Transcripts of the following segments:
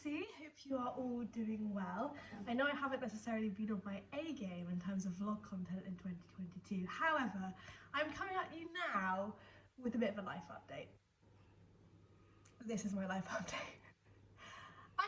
see. Hope you are all doing well. I know I haven't necessarily been on my A game in terms of vlog content in 2022. However, I'm coming at you now with a bit of a life update. This is my life update. I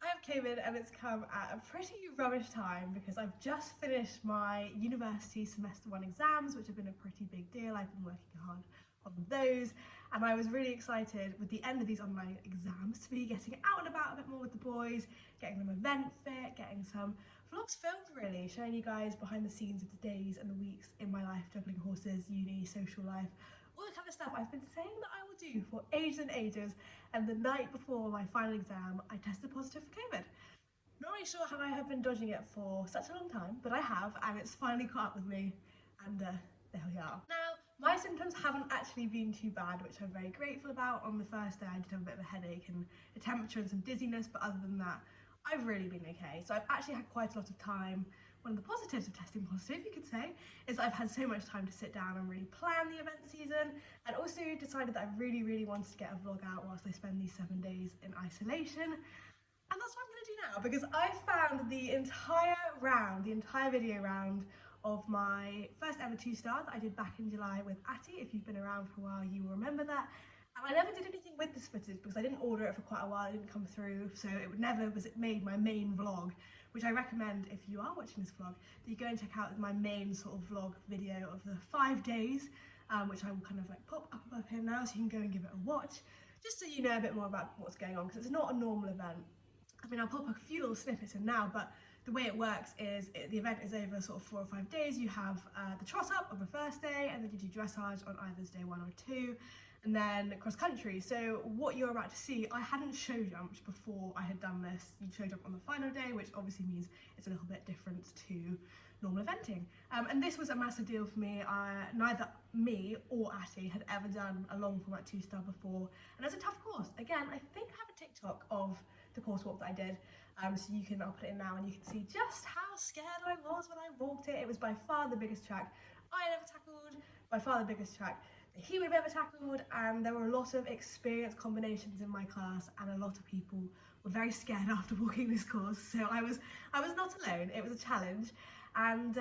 have COVID and it's come at a pretty rubbish time because I've just finished my university semester 1 exams, which have been a pretty big deal. I've been working hard on those, and I was really excited with the end of these online exams to be getting out and about a bit more with the boys, getting them event fit, getting some vlogs filmed really, showing you guys behind the scenes of the days and the weeks in my life, juggling horses, uni, social life, all the kind of stuff I've been saying that I will do for ages and ages. And the night before my final exam, I tested positive for COVID. Not really sure how I have been dodging it for such a long time, but I have, and it's finally caught up with me, and there we are. Now, my symptoms haven't actually been too bad, which I'm very grateful about. On the first day, I did have a bit of a headache and a temperature and some dizziness, but other than that, I've really been okay. So I've actually had quite a lot of time. One of the positives of testing positive, you could say, is that I've had so much time to sit down and really plan the event season, and also decided that I really wanted to get a vlog out whilst I spend these 7 days in isolation. And that's what I'm going to do now, because I found the entire video round of my first ever 2-star that I did back in July with Atty. If you've been around for a while, you will remember that. And I never did anything with this footage because I didn't order it for quite a while, it didn't come through, so it never was made my main vlog, which I recommend if you are watching this vlog, that you go and check out my main sort of vlog video of the 5 days, which I will kind of like pop up above here now so you can go and give it a watch, just so you know a bit more about what's going on, because it's not a normal event. I mean, I'll pop a few little snippets in now, but the way it works is the event is over sort of 4 or 5 days. You have the trot up on the first day, and then you do dressage on either day 1 or 2, and then cross country. So what you're about to see, I hadn't show jumped before I had done this. You show jump on the final day, which obviously means it's a little bit different to normal eventing. And this was a massive deal for me. Neither me or Atty had ever done a long format 2-star before, and it was a tough course. Again, I think I have a TikTok of the course walk that I did, so I'll put it in now and you can see just how scared I was when I walked it. It was by far the biggest track I had ever tackled, by far the biggest track that he would have ever tackled, and there were a lot of experienced combinations in my class, and a lot of people were very scared after walking this course, so I was not alone. It was a challenge, and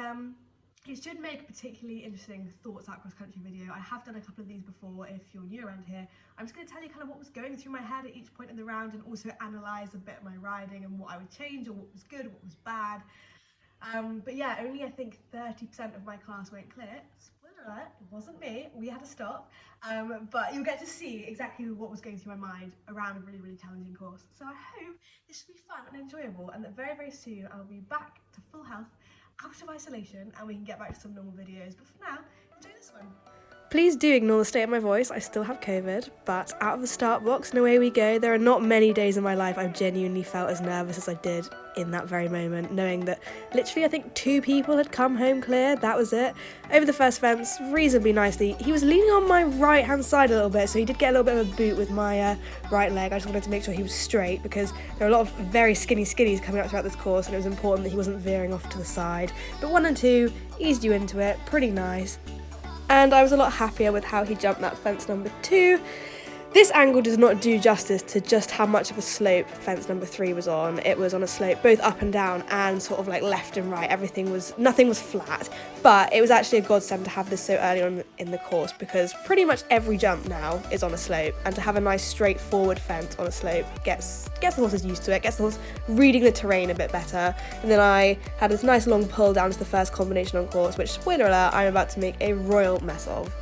it should make a particularly interesting thoughts out cross country video. I have done a couple of these before. If you're new around here, I'm just going to tell you kind of what was going through my head at each point in the round, and also analyse a bit of my riding and what I would change, or what was good, what was bad. But yeah, only I think 30% of my class went clear. Spoiler alert, it wasn't me, we had to stop. But you'll get to see exactly what was going through my mind around a really challenging course. So I hope this should be fun and enjoyable, and that very soon I'll be back to full health, out of isolation, and we can get back to some normal videos. But for now, enjoy this one. Please do ignore the state of my voice. I still have COVID, but out of the start box and away we go. There are not many days in my life I've genuinely felt as nervous as I did in that very moment, knowing that literally I think 2 people had come home clear. That was it. Over the first fence, reasonably nicely. He was leaning on my right hand side a little bit, so he did get a little bit of a boot with my right leg. I just wanted to make sure he was straight, because there are a lot of very skinny skinnies coming up throughout this course, and it was important that he wasn't veering off to the side. But 1 and 2 eased you into it, pretty nice. And I was a lot happier with how he jumped that fence number 2. This angle does not do justice to just how much of a slope fence number 3 was on. It was on a slope both up and down and sort of like left and right. Nothing was flat, but it was actually a godsend to have this so early on in the course, because pretty much every jump now is on a slope, and to have a nice straightforward fence on a slope gets the horses used to it, gets the horse reading the terrain a bit better. And then I had this nice long pull down to the first combination on course, which, spoiler alert, I'm about to make a royal mess of.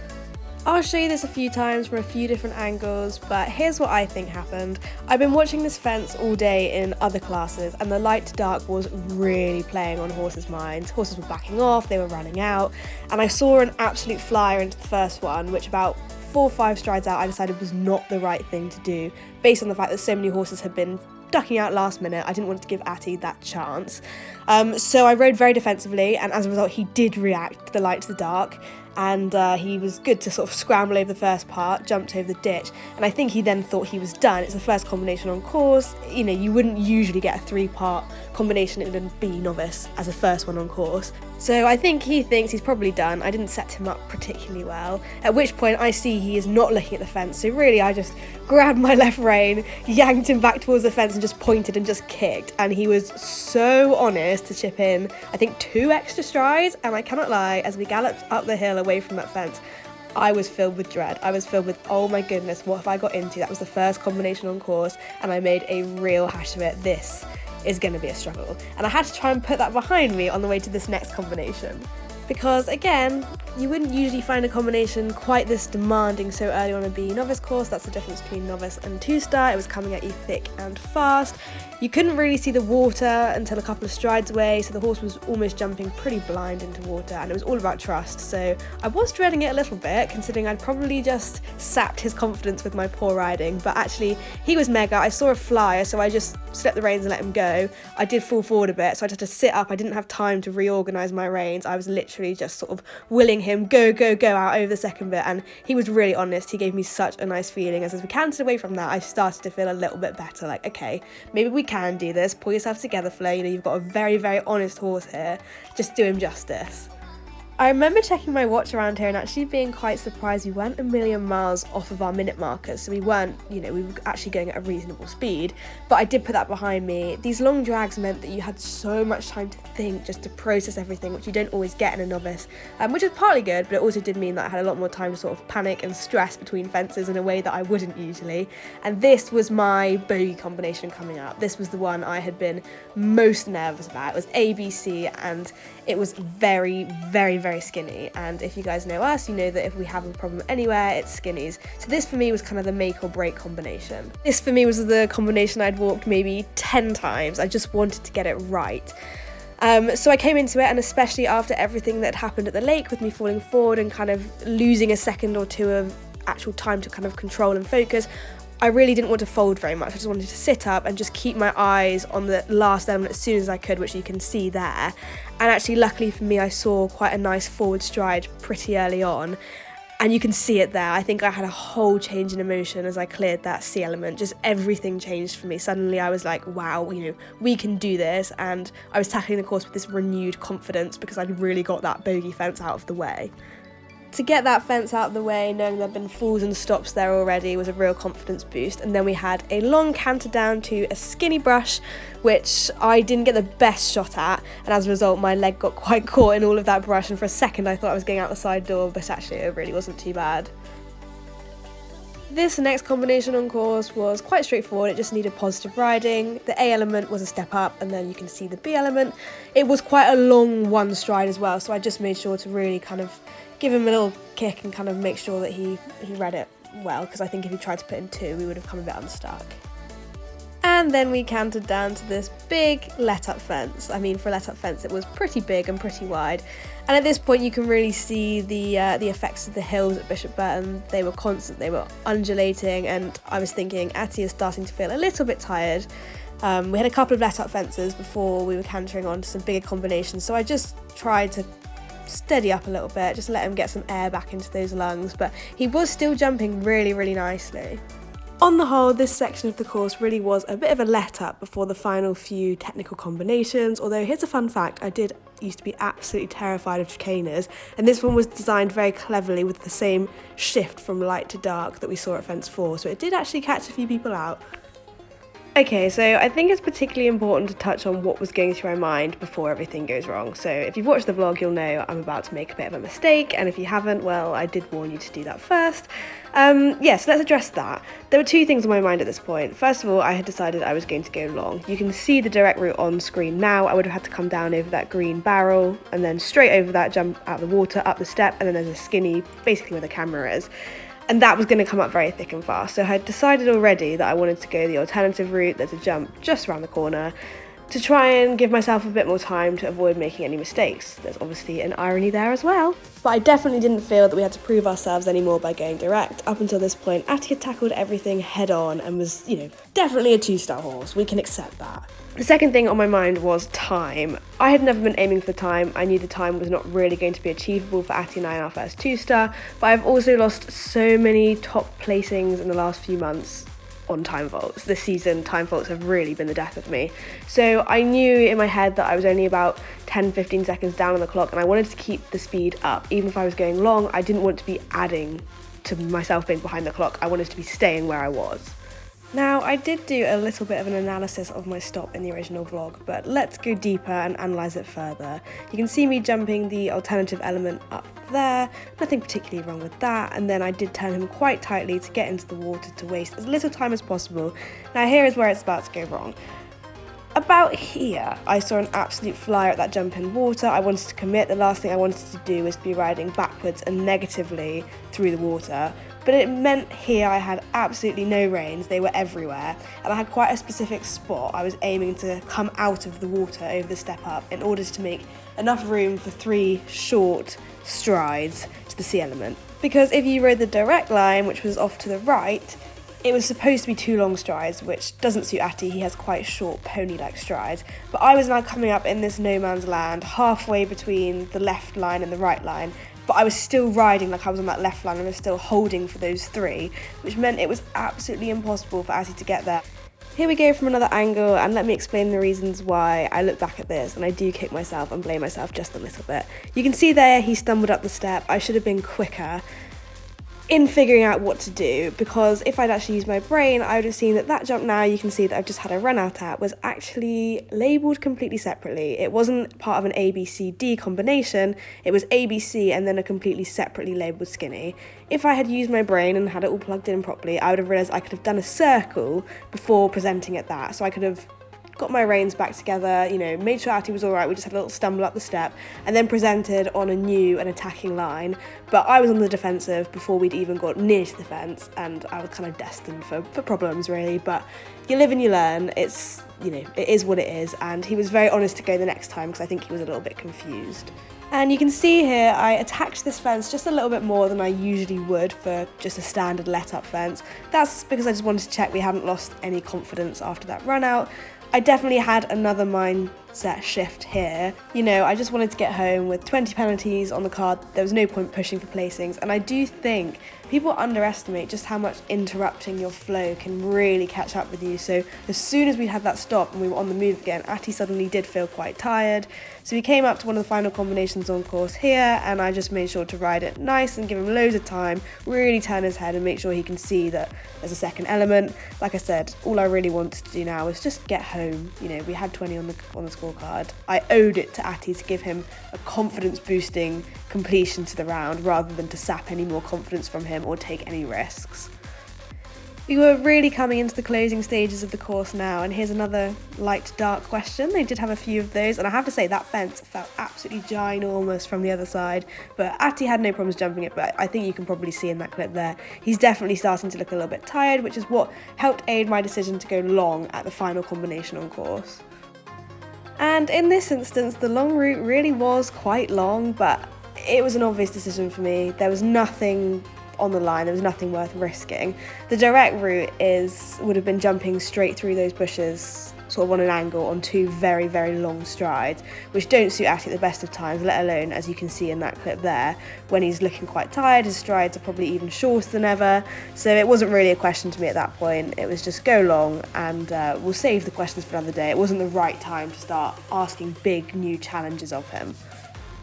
I'll show you this a few times from a few different angles, but here's what I think happened. I've been watching this fence all day in other classes, and the light to dark was really playing on horses' minds. Horses were backing off, they were running out, and I saw an absolute flyer into the first one, which about 4 or 5 strides out I decided was not the right thing to do, based on the fact that so many horses had been ducking out last minute. I didn't want to give Atty that chance. So I rode very defensively, and as a result he did react to the light to the dark, and he was good to sort of scramble over the first part, jumped over the ditch, and I think he then thought he was done. It's the first combination on course. You know, you wouldn't usually get a 3-part combination in a B novice as a first one on course. So I think he thinks he's probably done. I didn't set him up particularly well, at which point I see he is not looking at the fence, so really I just grabbed my left rein, yanked him back towards the fence and just pointed and just kicked, and he was so honest to chip in, I think, 2 extra strides, and I cannot lie, as we galloped up the hill away from that fence, I was filled with dread. I was filled with, oh my goodness, what have I got into? That was the first combination on course, and I made a real hash of it. This is going to be a struggle. And I had to try and put that behind me on the way to this next combination. Because again, you wouldn't usually find a combination quite this demanding so early on a B novice course. That's the difference between novice and 2-star. It was coming at you thick and fast. You couldn't really see the water until a couple of strides away, so the horse was almost jumping pretty blind into water, and it was all about trust. So I was dreading it a little bit, considering I'd probably just sapped his confidence with my poor riding, but actually he was mega. I saw a flyer, so I just slipped the reins and let him go. I did fall forward a bit, so I had to sit up. I didn't have time to reorganise my reins. I was literally just sort of willing him go, go, go out over the second bit, and he was really honest. He gave me such a nice feeling. As we cantered away from that, I started to feel a little bit better, like, okay, maybe we can do this. Pull yourself together, Flo. You know, you've got a very, very honest horse here. Just do him justice. I remember checking my watch around here and actually being quite surprised we weren't a million miles off of our minute markers, so we weren't, you know, we were actually going at a reasonable speed, but I did put that behind me. These long drags meant that you had so much time to think, just to process everything, which you don't always get in a novice, which is partly good, but it also did mean that I had a lot more time to sort of panic and stress between fences in a way that I wouldn't usually, and this was my bogey combination coming up. This was the one I had been most nervous about. It was ABC, and it was very, very, very skinny, and if you guys know us, you know that if we have a problem anywhere, it's skinnies. So this for me was kind of the make or break combination. This for me was the combination I'd walked maybe 10 times. I just wanted to get it right. So I came into it, and especially after everything that happened at the lake with me falling forward and kind of losing a second or two of actual time to kind of control and focus, I really didn't want to fold very much. I just wanted to sit up and just keep my eyes on the last element as soon as I could, which you can see there. And actually, luckily for me, I saw quite a nice forward stride pretty early on, and you can see it there. I think I had a whole change in emotion as I cleared that C element. Just everything changed for me. Suddenly I was like, wow, you know, we can do this, and I was tackling the course with this renewed confidence because I'd really got that bogey fence out of the way. To get that fence out of the way, knowing there'd been falls and stops there already, was a real confidence boost. And then we had a long canter down to a skinny brush, which I didn't get the best shot at, and as a result my leg got quite caught in all of that brush, and for a second I thought I was getting out the side door, but actually it really wasn't too bad. This next combination on course was quite straightforward. It just needed positive riding. The A element was a step up, and then you can see the B element. It was quite a long one stride as well, so I just made sure to really kind of give him a little kick and kind of make sure that he read it well, because I think if he tried to put in 2, we would have come a bit unstuck. And then we cantered down to this big let-up fence. I mean, for a let-up fence, it was pretty big and pretty wide. And at this point, you can really see the effects of the hills at Bishop Burton. They were constant, they were undulating, and I was thinking, Atty is starting to feel a little bit tired. We had a couple of let-up fences before we were cantering on to some bigger combinations, so I just tried to steady up a little bit, just let him get some air back into those lungs, but he was still jumping really, really nicely. On the whole, this section of the course really was a bit of a let-up before the final few technical combinations, although here's a fun fact, I did used to be absolutely terrified of chicanas, and this one was designed very cleverly with the same shift from light to dark that we saw at fence 4, so it did actually catch a few people out. Okay, so I think it's particularly important to touch on what was going through my mind before everything goes wrong. So if you've watched the vlog, you'll know I'm about to make a bit of a mistake, and if you haven't, well, I did warn you to do that first. So let's address that. There were 2 things on my mind at this point. First of all, I had decided I was going to go long. You can see the direct route on screen now. I would have had to come down over that green barrel, and then straight over that, jump out of the water, up the step, and then there's a skinny, basically where the camera is. And that was going to come up very thick and fast. So I had decided already that I wanted to go the alternative route. There's a jump just around the corner. to try and give myself a bit more time to avoid making any mistakes. There's obviously an irony there as well. But I definitely didn't feel that we had to prove ourselves anymore by going direct. Up until this point, Atty had tackled everything head on and was, definitely a 2-star horse. We can accept that. The second thing on my mind was time. I had never been aiming for time. I knew the time was not really going to be achievable for Atty and I in our first 2-star, but I've also lost so many top placings in the last few months on time faults. This season, time faults have really been the death of me. So I knew in my head that I was only about 10-15 seconds down on the clock, and I wanted to keep the speed up. Even if I was going long, I didn't want to be adding to myself being behind the clock. I wanted to be staying where I was. Now, I did do a little bit of an analysis of my stop in the original vlog, but let's go deeper and analyse it further. You can see me jumping the alternative element up there, nothing particularly wrong with that, and then I did turn him quite tightly to get into the water to waste as little time as possible. Now here is where it's about to go wrong. About here, I saw an absolute flyer at that jump in water. I wanted to commit. The last thing I wanted to do was be riding backwards and negatively through the water. But it meant here I had absolutely no reins, they were everywhere, and I had quite a specific spot I was aiming to come out of the water over the step up in order to make enough room for 3 short strides to the C element. Because if you rode the direct line, which was off to the right, it was supposed to be 2 long strides, which doesn't suit Atty. He has quite short pony-like strides. But I was now coming up in this no man's land, halfway between the left line and the right line, but I was still riding like I was on that left line and was still holding for those 3, which meant it was absolutely impossible for Atty to get there. Here we go from another angle, and let me explain the reasons why I look back at this and I do kick myself and blame myself just a little bit. You can see there he stumbled up the step. I should have been quicker in figuring out what to do, because if I'd actually used my brain, I would have seen that that jump now you can see that I've just had a run out at was actually labelled completely separately. It wasn't part of an A, B, C, D combination, it was A, B, C and then a completely separately labelled skinny. If I had used my brain and had it all plugged in properly, I would have realised I could have done a circle before presenting it that, so I could have got my reins back together, made sure Atty was alright, we just had a little stumble up the step, and then presented on a new and attacking line. But I was on the defensive before we'd even got near to the fence, and I was kind of destined for problems really, but you live and you learn. It's, it is what it is, and he was very honest to go the next time because I think he was a little bit confused. And you can see here I attacked this fence just a little bit more than I usually would for just a standard let-up fence. That's because I just wanted to check we hadn't lost any confidence after that run out. I definitely had another mindset shift here. I just wanted to get home with 20 penalties on the card. There was no point pushing for placings, and I do think people underestimate just how much interrupting your flow can really catch up with you. So as soon as we had that stop and we were on the move again, Atty suddenly did feel quite tired. So we came up to one of the final combinations on course here, and I just made sure to ride it nice and give him loads of time, really turn his head and make sure he can see that there's a second element. Like I said, all I really wanted to do now was just get home. We had 20 on the scorecard. I owed it to Atty to give him a confidence boosting completion to the round rather than to sap any more confidence from him or take any risks. We were really coming into the closing stages of the course now, and here's another light dark question. They did have a few of those, and I have to say that fence felt absolutely ginormous from the other side, but Atty had no problems jumping it. But I think you can probably see in that clip there, he's definitely starting to look a little bit tired, which is what helped aid my decision to go long at the final combination on course. And in this instance, the long route really was quite long, but it was an obvious decision for me. There was nothing on the line, there was nothing worth risking. The direct route would have been jumping straight through those bushes, sort of on an angle on 2 very, very long strides, which don't suit Atty at the best of times, let alone, as you can see in that clip there, when he's looking quite tired, his strides are probably even shorter than ever. So it wasn't really a question to me at that point. It was just go long, and we'll save the questions for another day. It wasn't the right time to start asking big new challenges of him.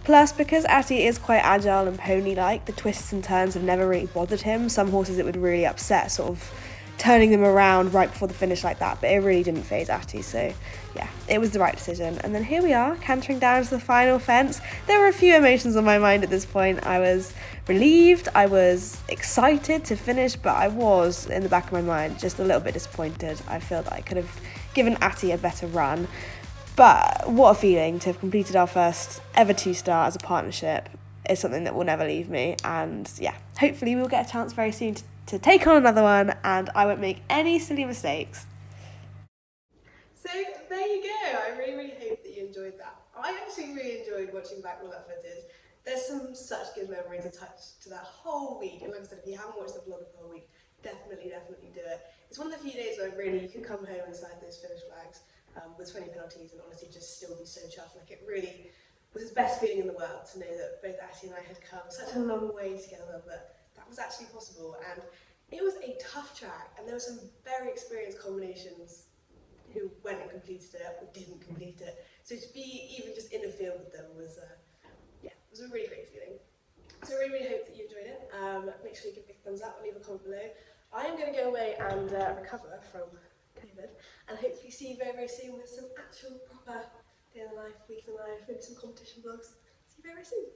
Plus, because Atty is quite agile and pony-like, the twists and turns have never really bothered him. Some horses it would really upset, sort of turning them around right before the finish like that, but it really didn't faze Atty, so yeah, it was the right decision. And then here we are, cantering down to the final fence. There were a few emotions on my mind at this point. I was relieved, I was excited to finish, but I was, in the back of my mind, just a little bit disappointed. I feel that I could have given Atty a better run. But what a feeling to have completed our first ever 2-star as a partnership is something that will never leave me. And yeah, hopefully we'll get a chance very soon to take on another one, and I won't make any silly mistakes. So there you go. I really hope that you enjoyed that. I actually really enjoyed watching back all that footage. There's some such good memories attached to that whole week, and like I said, if you haven't watched the vlog of the whole week, definitely do it. It's one of the few days where really you can come home inside those finish flags with 20 penalties and honestly just still be so chuffed. Like, it really was the best feeling in the world to know that both Atty and I had come such a long way together, but that was actually possible. And it was a tough track, and there were some very experienced combinations who went and completed it or didn't complete it. So to be even just in the field with them was, yeah, it was a really great feeling. So I really hope that you enjoyed it. Make sure you give a big thumbs up and leave a comment below. I am going to go away and recover from COVID, and hopefully see you very soon with some actual proper day in the life, week in the life, maybe some competition vlogs. See you very soon.